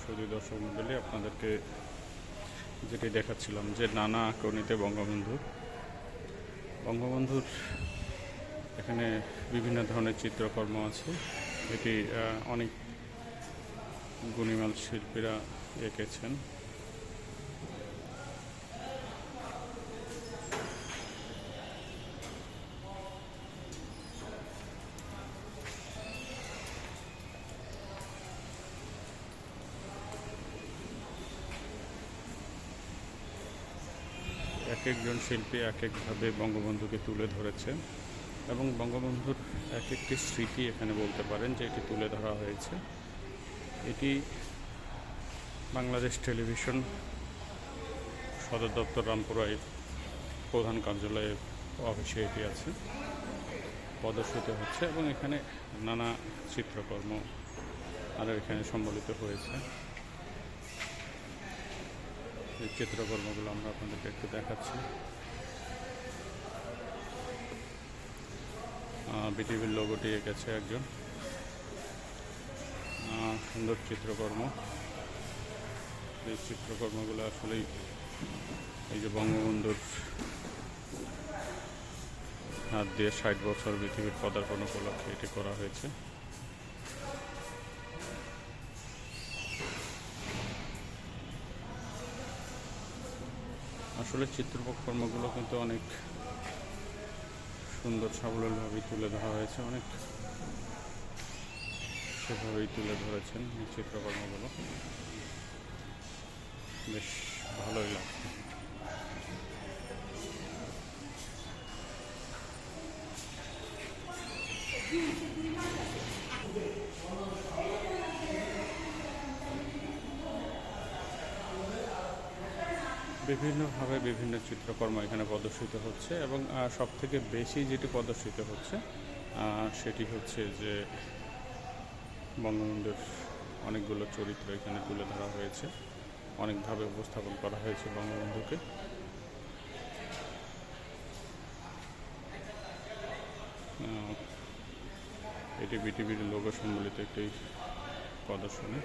শুধু দর্শক মণ্ডলী, আপনাদেরকে যেটি দেখাচ্ছিলাম যে নানা আকর্ণিতে বঙ্গবন্ধুর এখানে বিভিন্ন ধরনের চিত্রকর্ম আছে। এটি অনেক গুণীমান শিল্পীরা এঁকেছেন। এক একজন শিল্পী এক একভাবে বঙ্গবন্ধুকে তুলে ধরেছে এবং বঙ্গবন্ধুর এক একটি স্মৃতি এখানে বলতে পারেন যে এটি তুলে ধরা হয়েছে। এটি বাংলাদেশ টেলিভিশন সদর দপ্তর রামপুরায় প্রধান কার্যালয়ের অফিসে এটি আছে, প্রদর্শিত হচ্ছে এবং এখানে নানা চিত্রকর্ম আরও এখানে সম্বলিত হয়েছে। এই চিত্রকর্মগুলো আমরা আপনাদেরকে একটু দেখাচ্ছি। বিটিভির লোগোটি এঁকেছে একজন, সুন্দর চিত্রকর্ম। এই চিত্রকর্মগুলো আসলেই এই যে বঙ্গবন্ধুর হাত দিয়ে 60 বছর পৃথিবীর পদার্পণ উপলক্ষে এটি করা হয়েছে। আসলে চিত্রকর্মগুলো কিন্তু অনেক সুন্দর সাবলীলভাবেই তুলে ধরা হয়েছে, অনেক সেভাবেই তুলে ধরেছেন এই চিত্রকর্মগুলো, বেশ ভালোই লাগছে। বিভিন্নভাবে বিভিন্ন চিত্রকর্ম এখানে প্রদর্শিত হচ্ছে এবং সবথেকে বেশি যেটি প্রদর্শিত হচ্ছে সেটি হচ্ছে যে বঙ্গবন্ধুর অনেকগুলো চরিত্র এখানে তুলে ধরা হয়েছে, অনেকভাবে উপস্থাপন করা হয়েছে বঙ্গবন্ধুকে। এটি বিটিভির লোগো সম্বলিত একটি প্রদর্শনী।